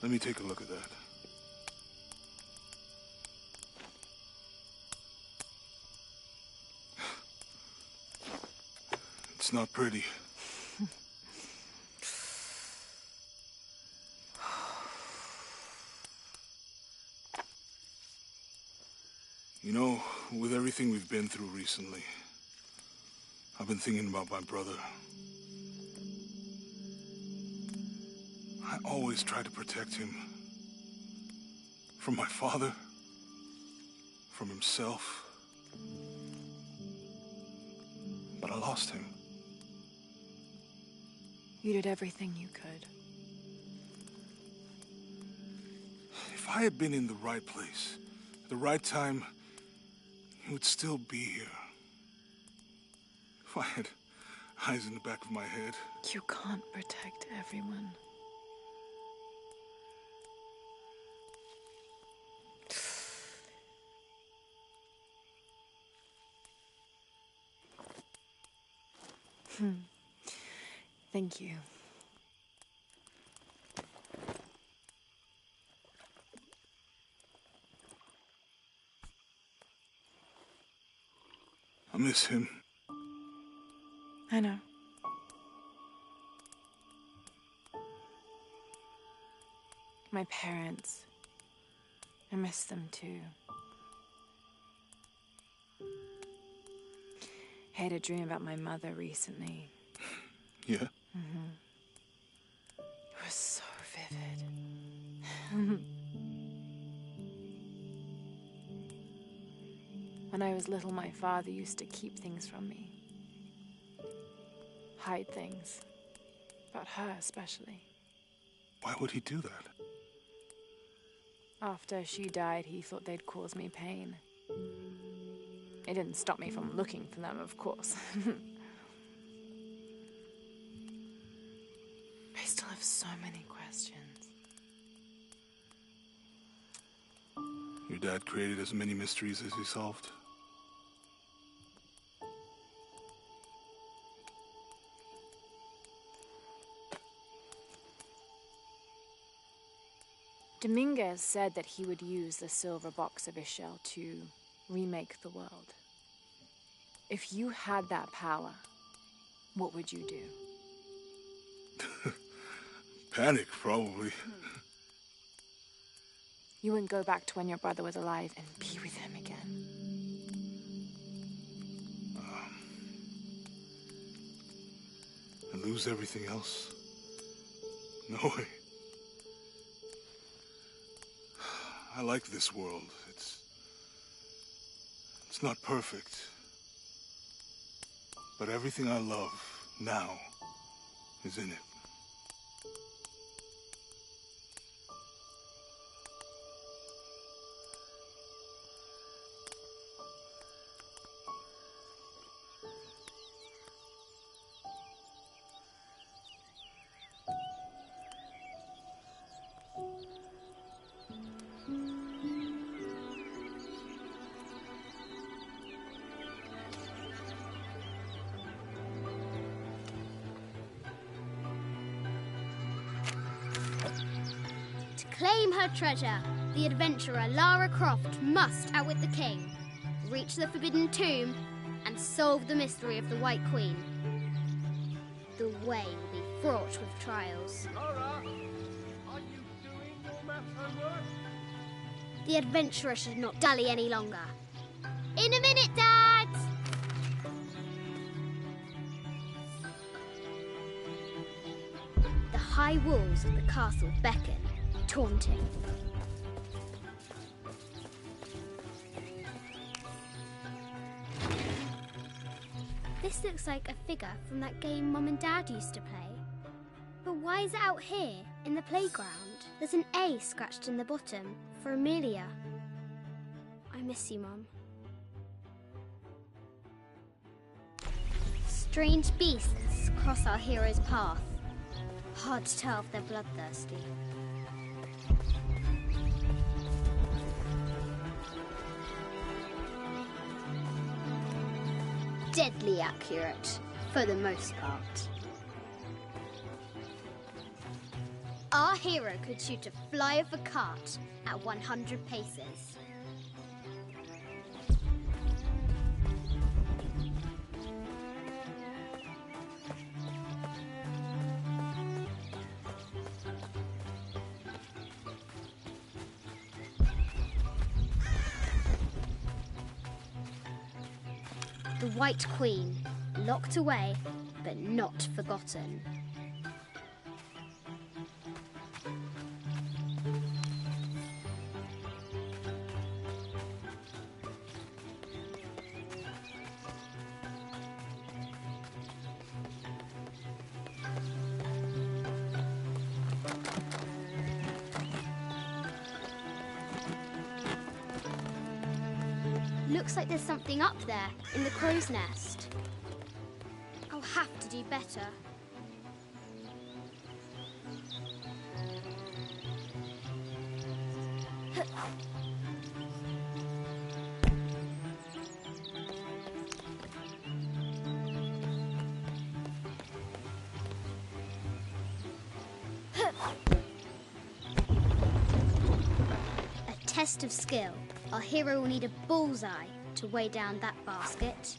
Let me take a look at that. It's not pretty. You know, with everything we've been through recently, I've been thinking about my brother. I always try to protect him. From my father, from himself. But I lost him. You did everything you could. If I had been in the right place, at the right time, he would still be here. If I had eyes in the back of my head. You can't protect everyone. Thank you. I miss him. I know. My parents. I miss them too. I had a dream about my mother recently. Yeah? Mm-hmm. It was so vivid. When I was little, my father used to keep things from me. Hide things. About her, especially. Why would he do that? After she died, he thought they'd cause me pain. It didn't stop me from looking for them, of course. I still have so many questions. Your dad created as many mysteries as he solved. Dominguez said that he would use the silver box of Ishel to remake the world. If you had that power, what would you do? Panic, probably. You wouldn't go back to when your brother was alive and be with him again. And lose everything else? No way. I like this world. It's not perfect. But everything I love now is in it. Claim her treasure. The adventurer Lara Croft must outwit the king, reach the forbidden tomb, and solve the mystery of the White Queen. The way will be fraught with trials. Lara, are you doing your maths homework? The adventurer should not dally any longer. In a minute, Dad! The high walls of the castle beckon, taunting. This looks like a figure from that game Mum and Dad used to play. But why is it out here, in the playground? There's an A scratched in the bottom for Amelia. I miss you, Mum. Strange beasts cross our hero's path. Hard to tell if they're bloodthirsty. Deadly accurate, for the most part. Our hero could shoot a fly of a cart at 100 paces. The White Queen, locked away, but not forgotten. Looks like there's something up there in the crow's nest. I'll have to do better. A test of skill. Our hero will need a bullseye to weigh down that basket.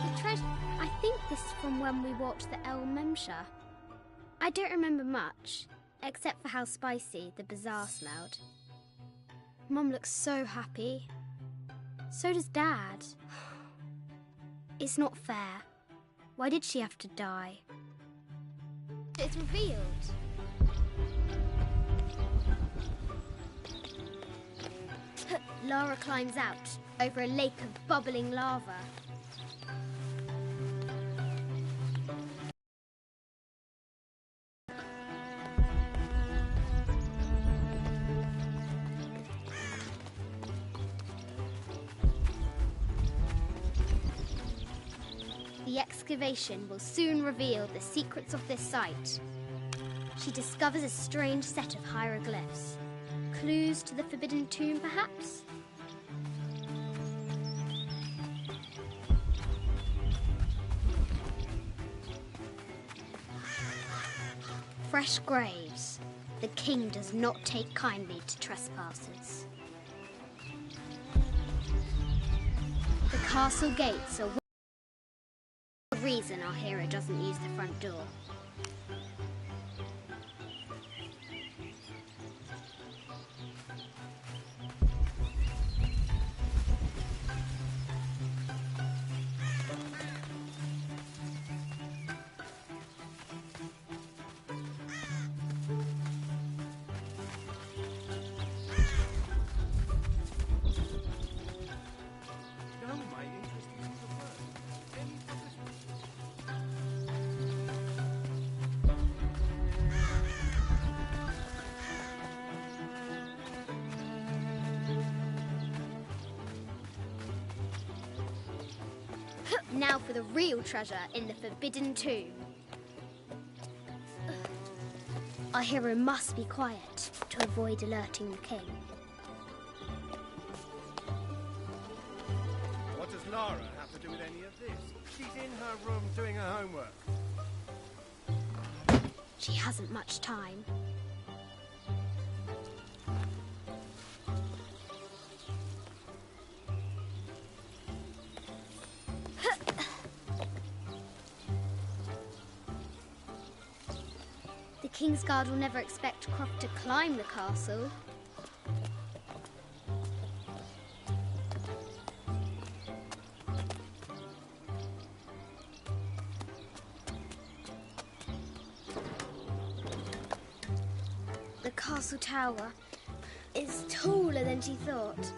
The treasure... I think this is from when we walked the El Memsha. I don't remember much, except for how spicy the bazaar smelled. Mum looks so happy. So does Dad. It's not fair. Why did she have to die? It's revealed. Lara climbs out over a lake of bubbling lava. The excavation will soon reveal the secrets of this site. She discovers a strange set of hieroglyphs. Clues to the Forbidden Tomb, perhaps? Fresh graves. The king does not take kindly to trespassers. The castle gates are the reason our hero doesn't use the front door. Now for the real treasure in the Forbidden Tomb. Our hero must be quiet to avoid alerting the king. What does Lara have to do with any of this? She's in her room doing her homework. She hasn't much time. The Kingsguard will never expect Croft to climb the castle. The castle tower is taller than she thought.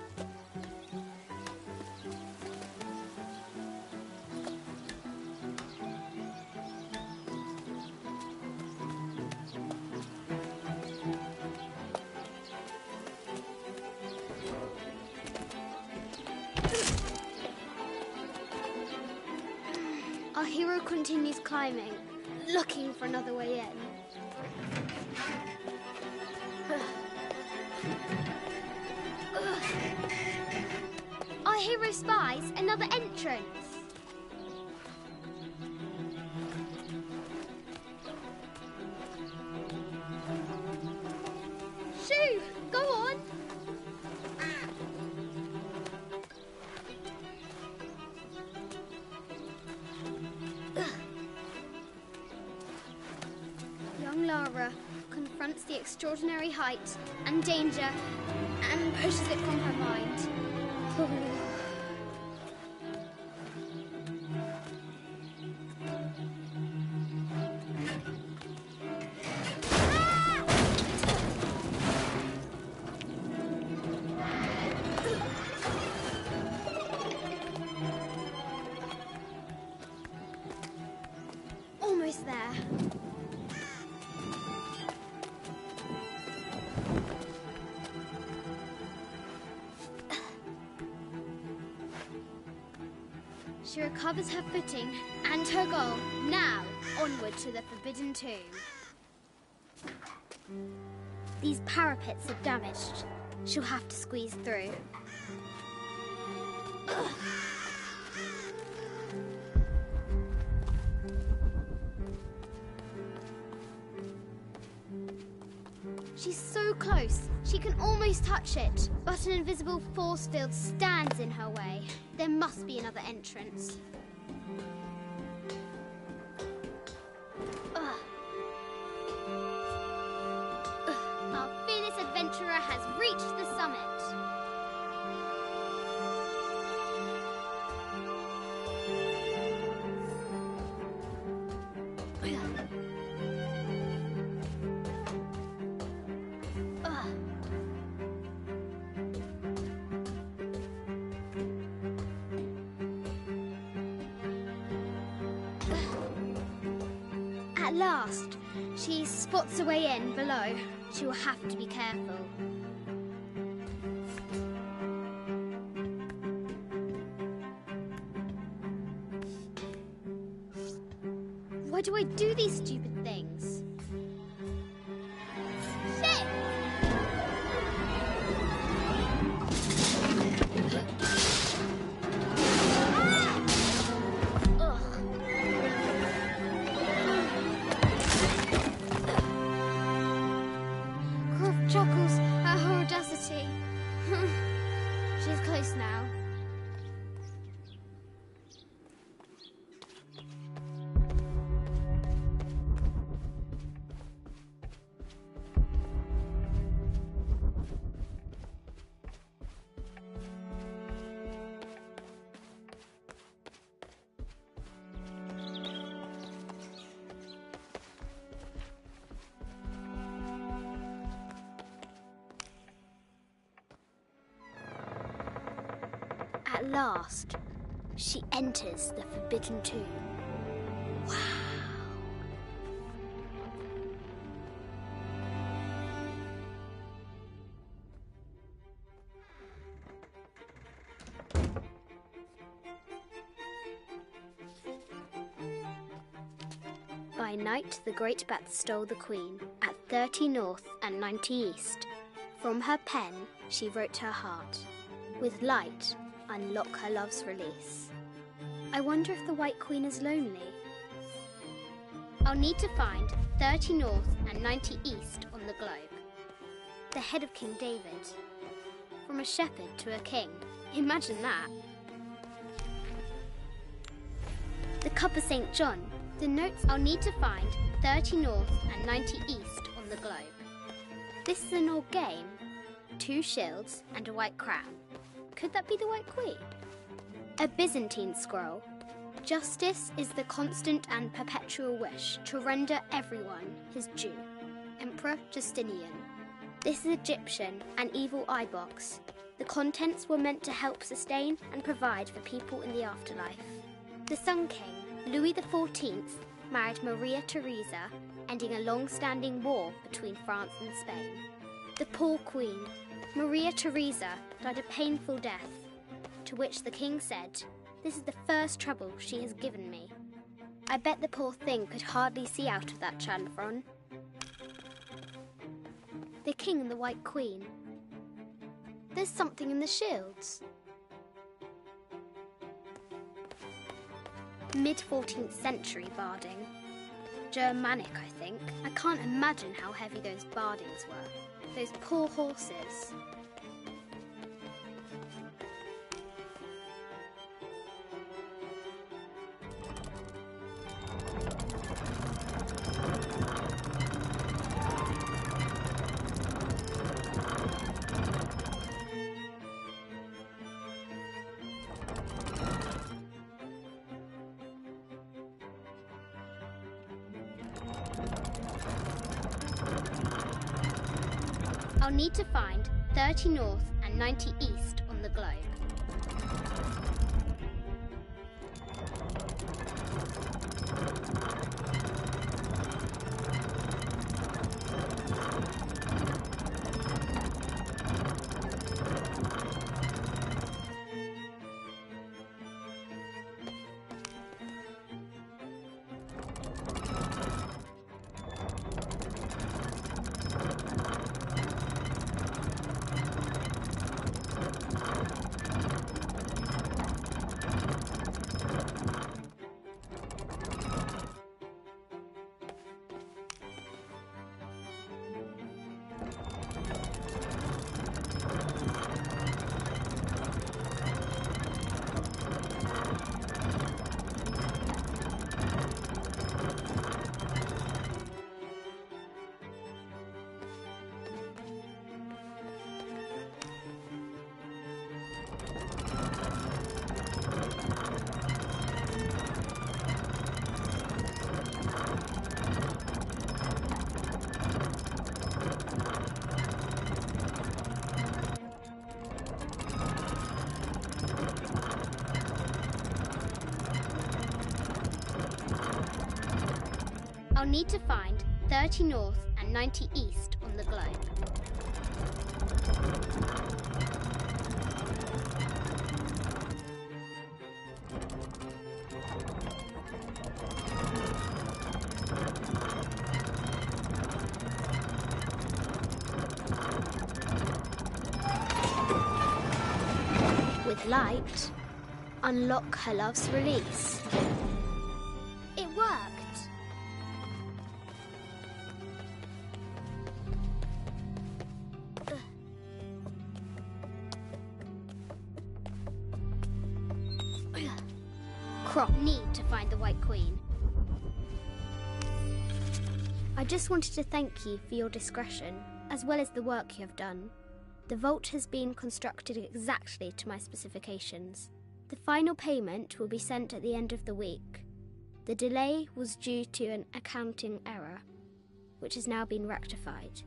Our hero continues climbing, looking for another way in. Our hero spies another entrance. Lara confronts the extraordinary height and danger and pushes it from her mind. Almost there. She recovers her footing and her goal. Now, onward to the Forbidden Tomb. These parapets are damaged. She'll have to squeeze through. She's so close, she can almost touch it, but an invisible force field stands in her way. There must be another entrance. Our fearless adventurer has reached the summit. At last, she spots a way in below. She will have to be careful. Why do I do these stupid things? Shit! Chuckles at her audacity. She's close now. At last, she enters the Forbidden Tomb. Wow! By night, the great bat stole the queen at 30 north and 90 east. From her pen, she wrote her heart. With light, unlock her love's release. I wonder if the White Queen is lonely. I'll need to find 30 north and 90 east on the globe. The head of King David. From a shepherd to a king. Imagine that. The cup of St. John. The notes I'll need to find 30 north and 90 east on the globe. This is an old game. 2 shields and a white crown. Could that be the White Queen? A Byzantine scroll. Justice is the constant and perpetual wish to render everyone his due. Emperor Justinian. This is Egyptian, an evil eye box. The contents were meant to help sustain and provide for people in the afterlife. The Sun King, Louis XIV, married Maria Theresa, ending a long-standing war between France and Spain. The poor Queen, Maria Theresa, died a painful death, to which the king said, "This is the first trouble she has given me." I bet the poor thing could hardly see out of that chanfron. The king and the White Queen. There's something in the shields. Mid-14th century barding. Germanic, I think. I can't imagine how heavy those bardings were. Those poor horses. I'll need to find 30 north and 90 east on the globe. I'll need to find 30 north and 90 east on the globe. With light, unlock her love's release. It worked. Crop need to find the White Queen. I just wanted to thank you for your discretion, as well as the work you have done. The vault has been constructed exactly to my specifications. The final payment will be sent at the end of the week. The delay was due to an accounting error, which has now been rectified.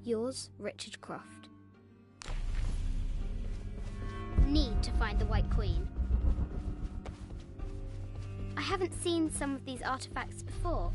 Yours, Richard Croft. Need to find the White Queen. I haven't seen some of these artifacts before.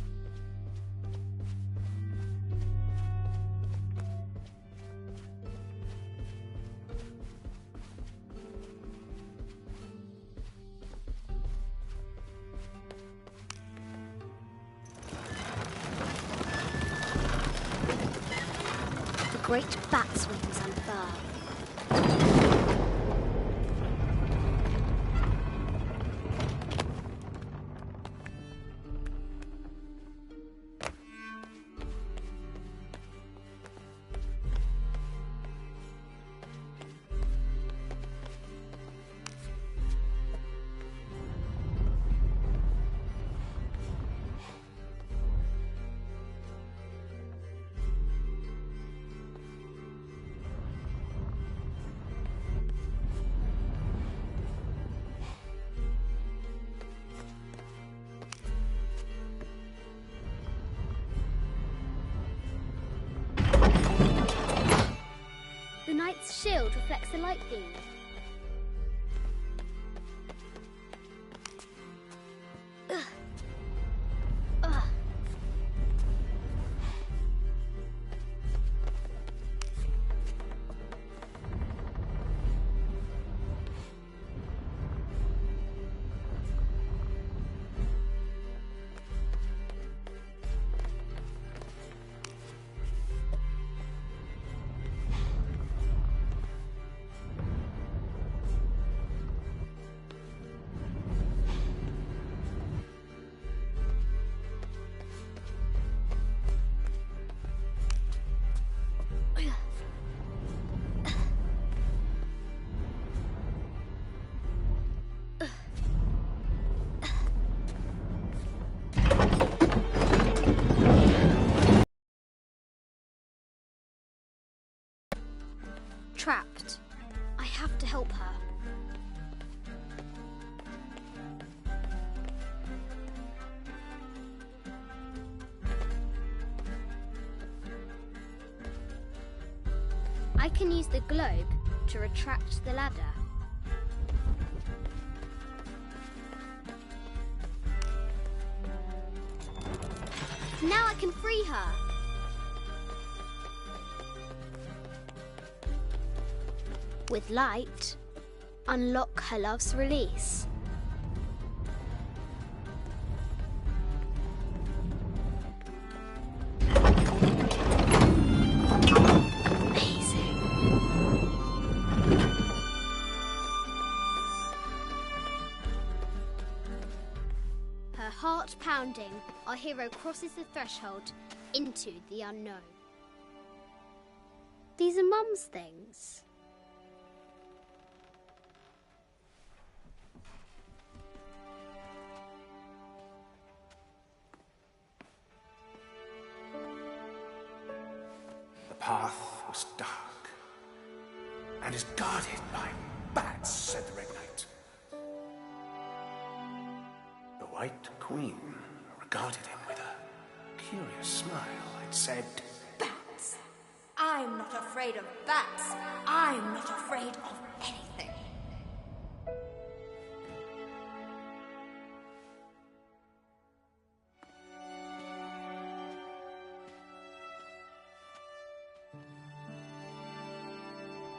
The great bat's wings unfurl. The knight's shield reflects the light beam. Trapped. I have to help her. I can use the globe to retract the ladder. Now I can free her. With light, unlock her love's release. Amazing. Her heart pounding, our hero crosses the threshold into the unknown. These are Mum's things. The path was dark and is guarded by bats, said the Red Knight. The White Queen regarded him with a curious smile and said, Bats! I'm not afraid of bats. I'm not afraid of anything.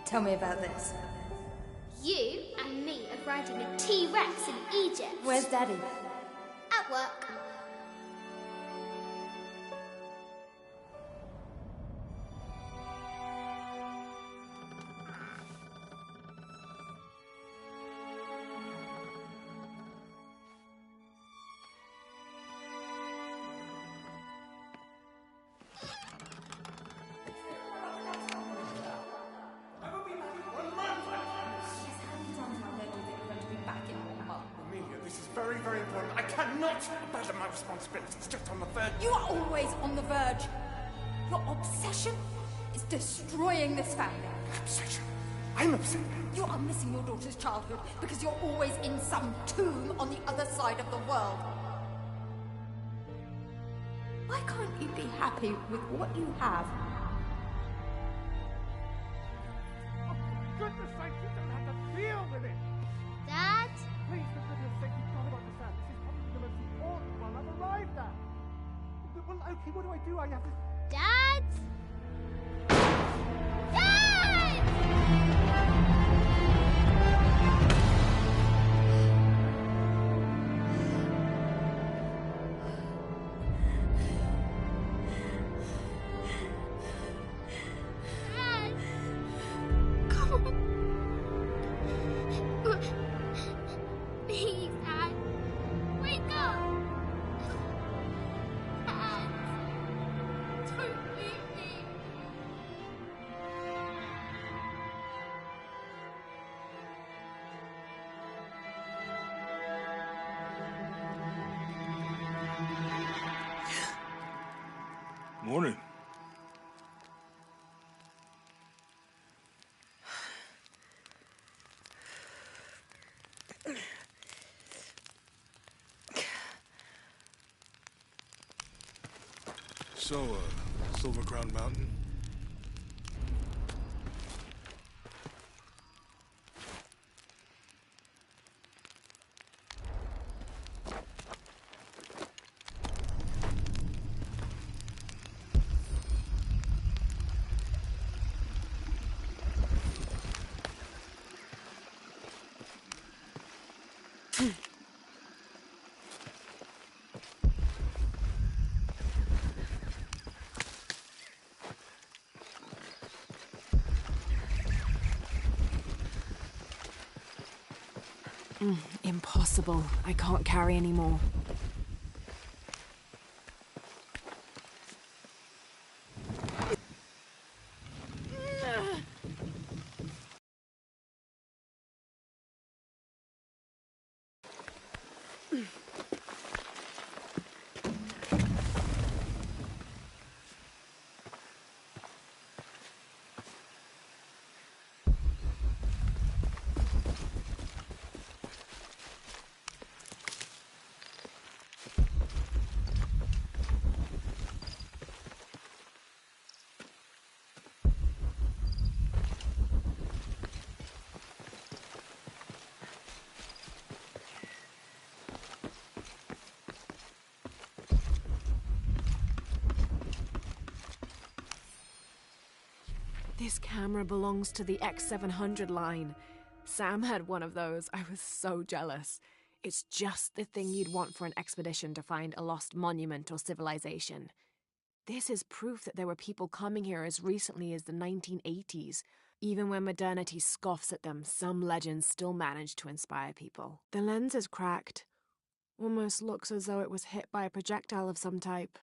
Tell me about this. You and me are riding a T-Rex in Egypt. Where's Daddy? At work. very, very important. I cannot abandon my responsibilities just on the verge. You are always on the verge. Your obsession is destroying this family. Obsession? I'm upset. You are missing your daughter's childhood because you're always in some tomb on the other side of the world. Why can't you be happy with what you have? Oh, for goodness sake, you don't have to deal with it. Dad? Please, for goodness sake, you've got to understand. This is probably the most important one I've arrived at. Well, okay, what do I do? I have to... Dad? Dad! Please, Dad. Wake up. Dad. Don't leave me. Morning. So, Silver Crown Mountain? Impossible. I can't carry any more. This camera belongs to the X700 line. Sam had one of those. I was so jealous. It's just the thing you'd want for an expedition to find a lost monument or civilization. This is proof that there were people coming here as recently as the 1980s. Even when modernity scoffs at them, some legends still manage to inspire people. The lens is cracked. Almost looks as though it was hit by a projectile of some type.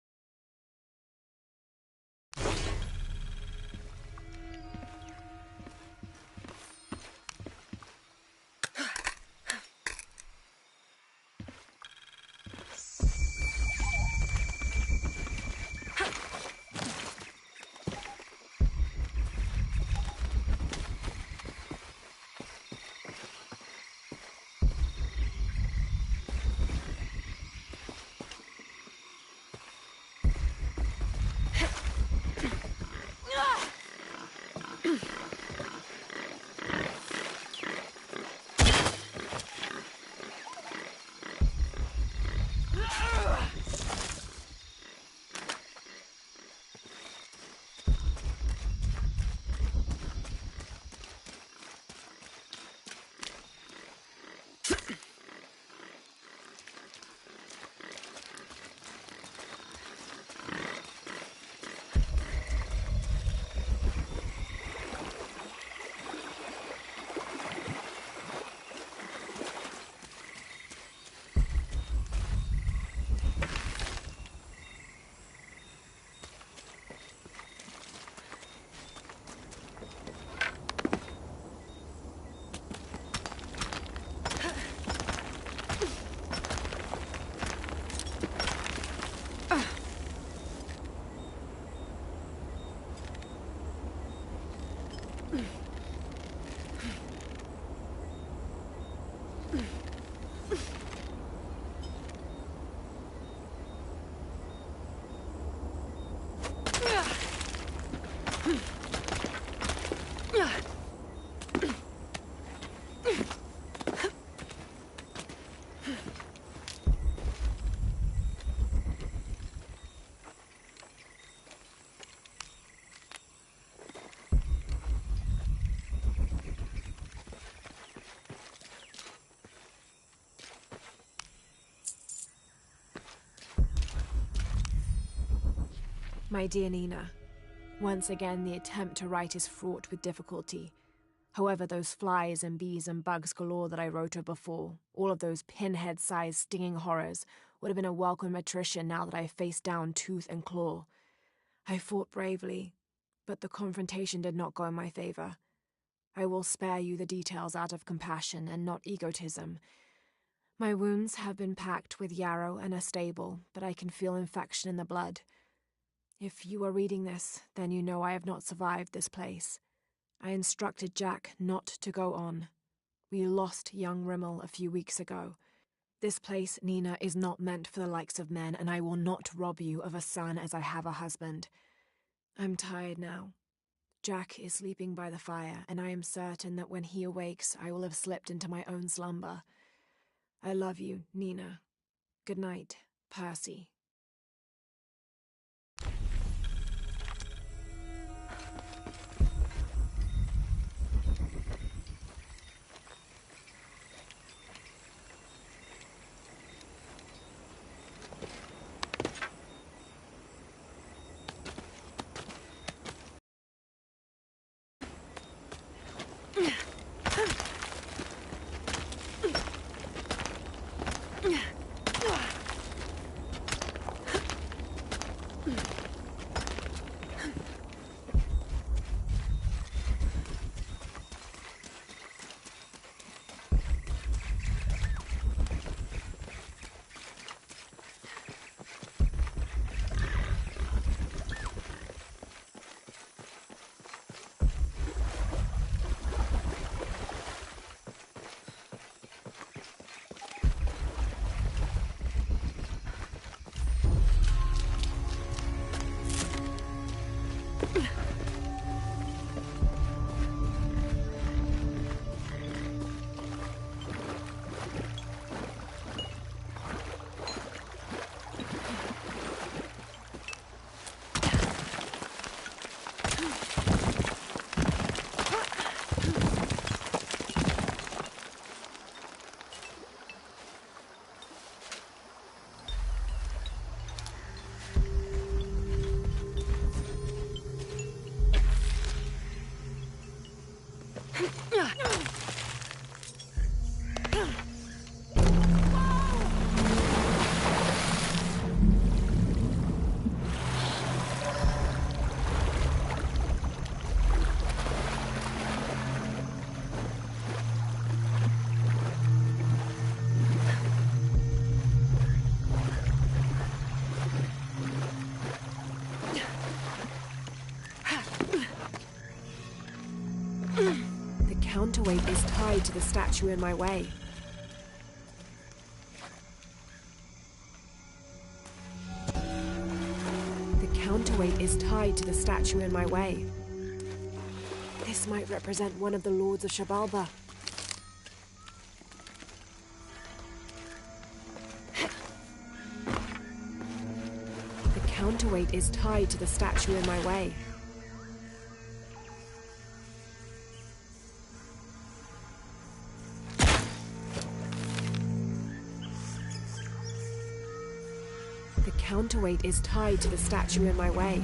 My dear Nina, once again the attempt to write is fraught with difficulty. However, those flies and bees and bugs galore that I wrote of before, all of those pinhead-sized stinging horrors, would have been a welcome attrition now that I faced down tooth and claw. I fought bravely, but the confrontation did not go in my favor. I will spare you the details out of compassion and not egotism. My wounds have been packed with yarrow and are stable, but I can feel infection in the blood. If you are reading this, then you know I have not survived this place. I instructed Jack not to go on. We lost young Rimmel a few weeks ago. This place, Nina, is not meant for the likes of men, and I will not rob you of a son as I have a husband. I'm tired now. Jack is sleeping by the fire, and I am certain that when he awakes, I will have slipped into my own slumber. I love you, Nina. Good night, Percy. tied to the statue in my way. The counterweight is tied to the statue in my way. This might represent one of the lords of Shabalba. The counterweight is tied to the statue in my way. The counterweight is tied to the statue in my way.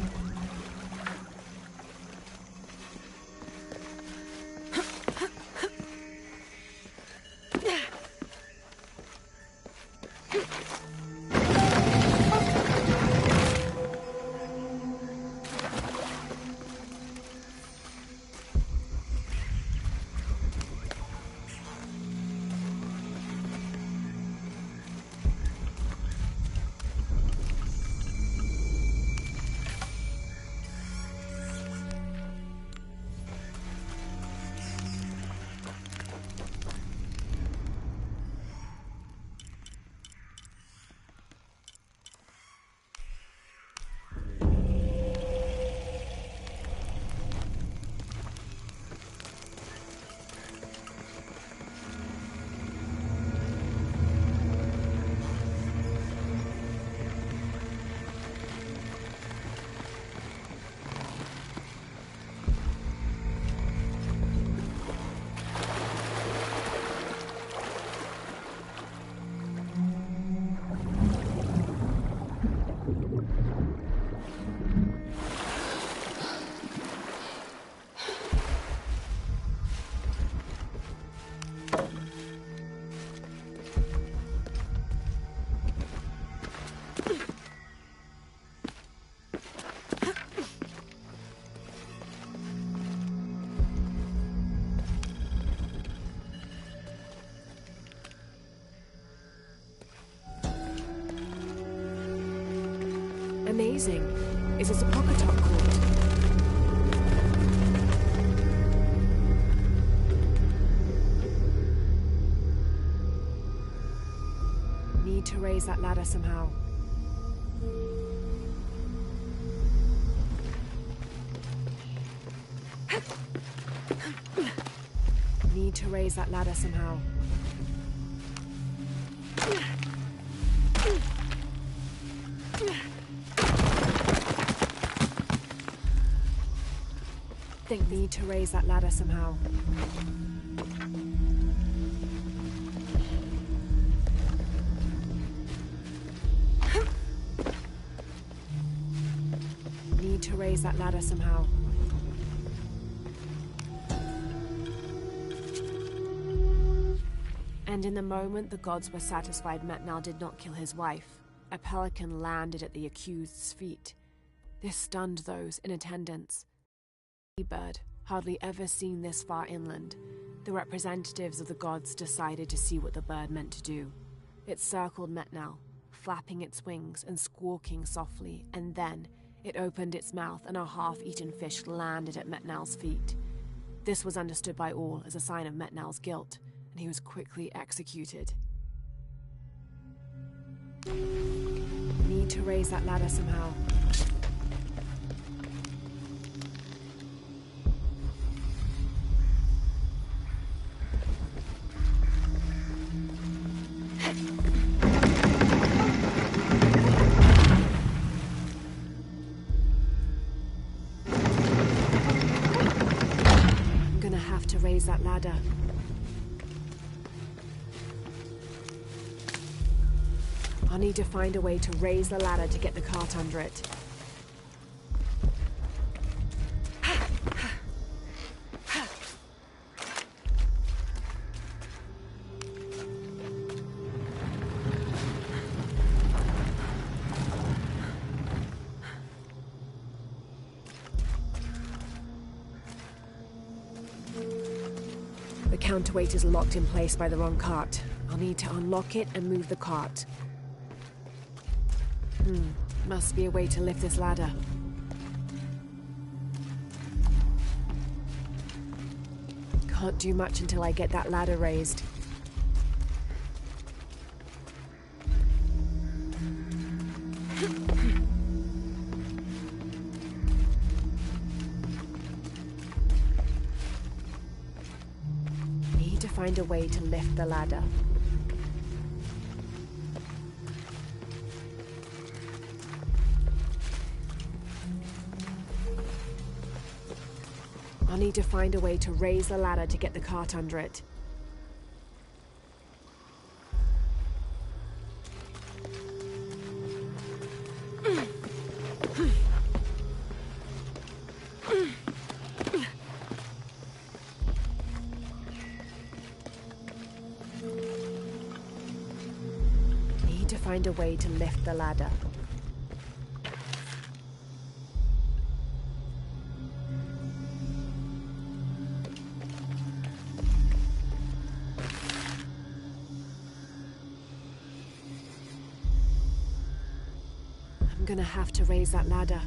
Amazing. Is this a pocket top cord? Need to raise that ladder somehow. Need to raise that ladder somehow. Need to raise that ladder somehow. Need to raise that ladder somehow. And in the moment the gods were satisfied Metnal did not kill his wife, a pelican landed at the accused's feet. This stunned those in attendance. Bird, hardly ever seen this far inland, the representatives of the gods decided to see what the bird meant to do. It circled Metnal, flapping its wings and squawking softly, and then it opened its mouth and a half-eaten fish landed at Metnal's feet. This was understood by all as a sign of Metnal's guilt, and he was quickly executed. Need to raise that ladder somehow. Raise that ladder. I'll need to find a way to raise the ladder to get the cart under it. The counterweight is locked in place by the wrong cart. I'll need to unlock it and move the cart. Must be a way to lift this ladder. Can't do much until I get that ladder raised. Need to find a way to lift the ladder. I'll need to find a way to raise the ladder to get the cart under it. Need to find a way to lift the ladder. I'm gonna have to raise that ladder.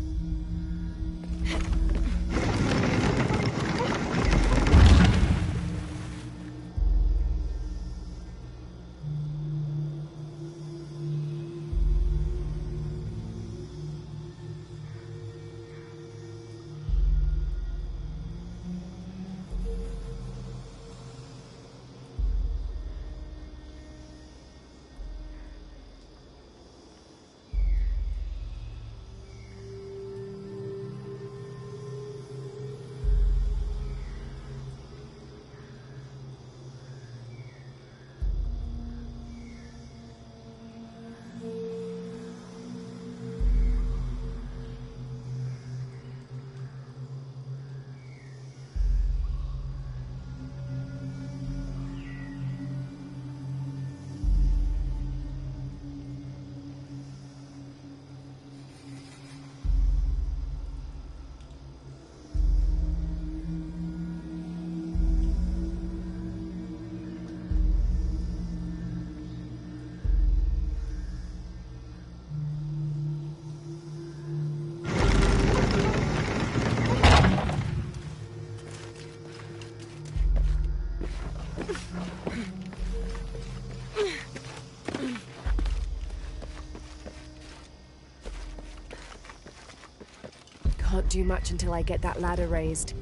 Can't do much until I get that ladder raised.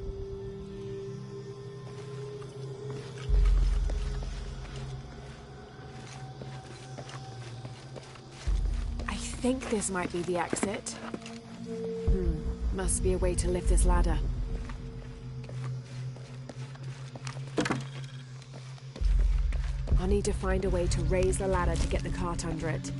I think this might be the exit. Must be a way to lift this ladder. I'll need to find a way to raise the ladder to get the cart under it.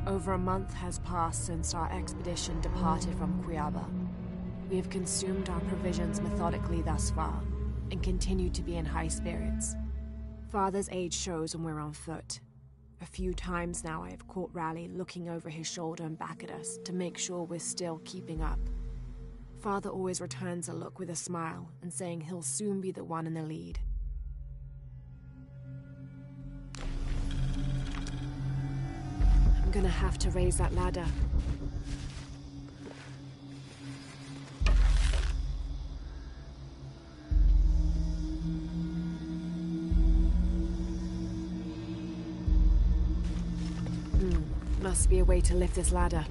Over a month has passed since our expedition departed from Quyaba. We have consumed our provisions methodically thus far, and continue to be in high spirits. Father's age shows when we're on foot. A few times now I have caught Raleigh looking over his shoulder and back at us to make sure we're still keeping up. Father always returns a look with a smile and saying he'll soon be the one in the lead. I'm gonna have to raise that ladder. Must be a way to lift this ladder.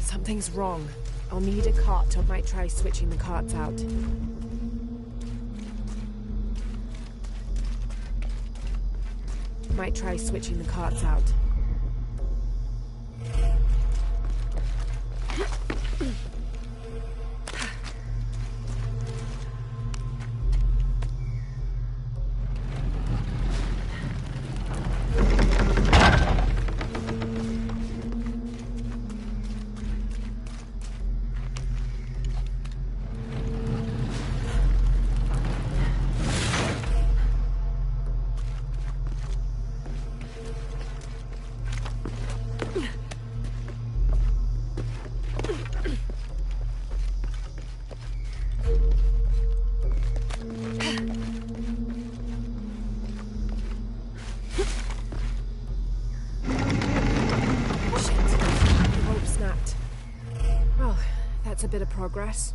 Something's wrong. I'll need a cart or might try switching the carts out. Might try switching the carts out. That's a bit of progress.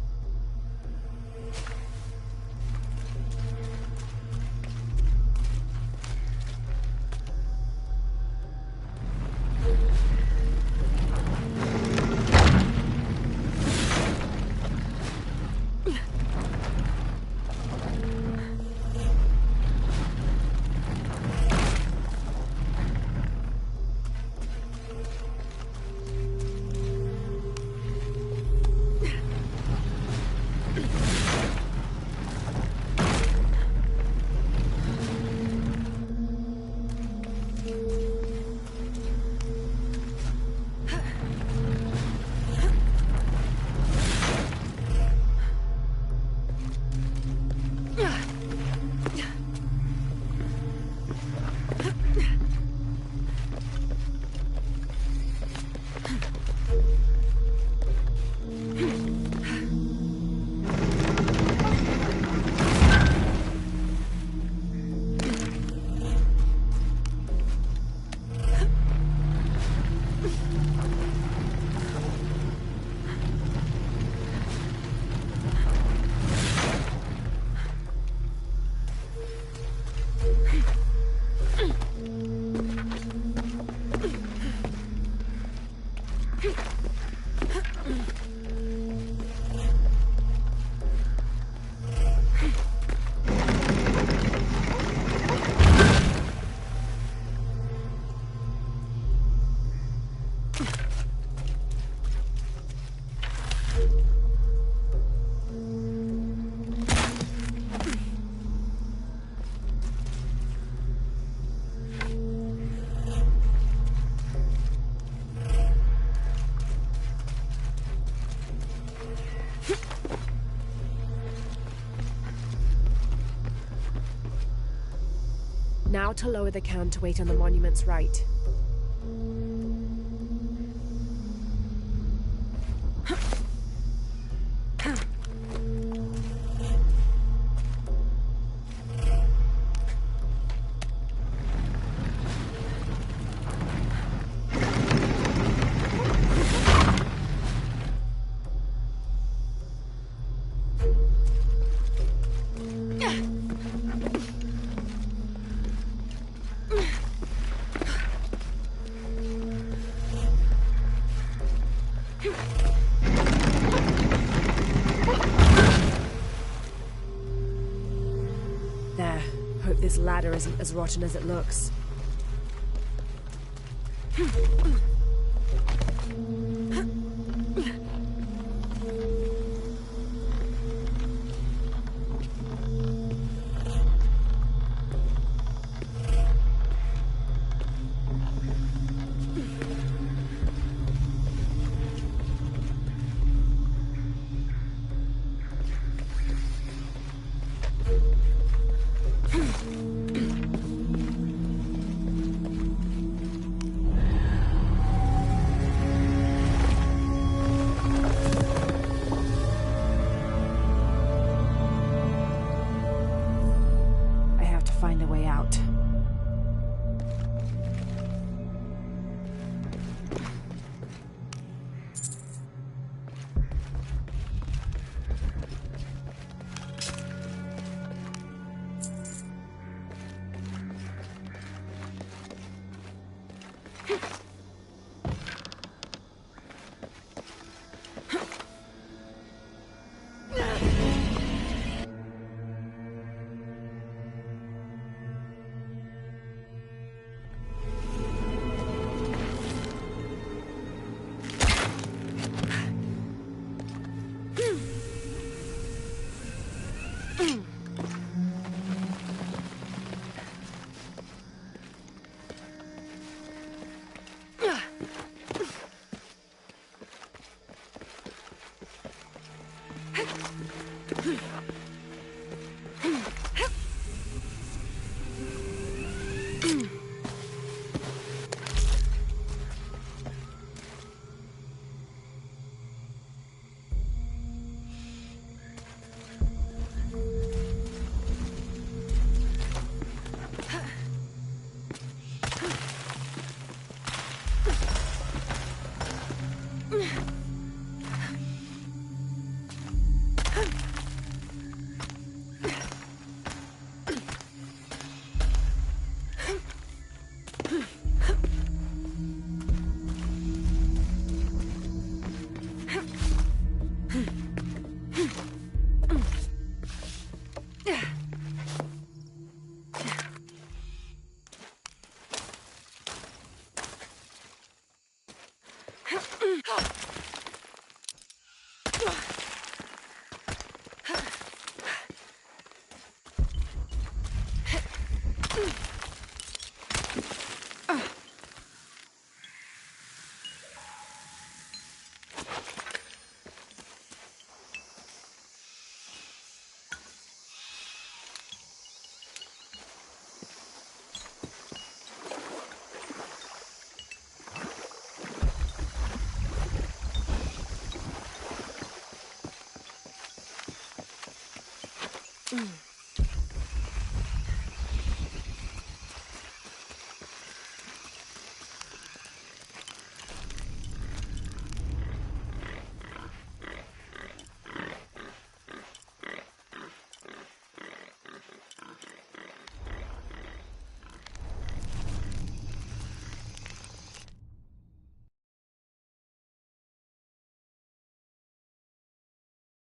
Now to lower the can to wait on the monument's right. There. Hope this ladder isn't as rotten as it looks. find a way out.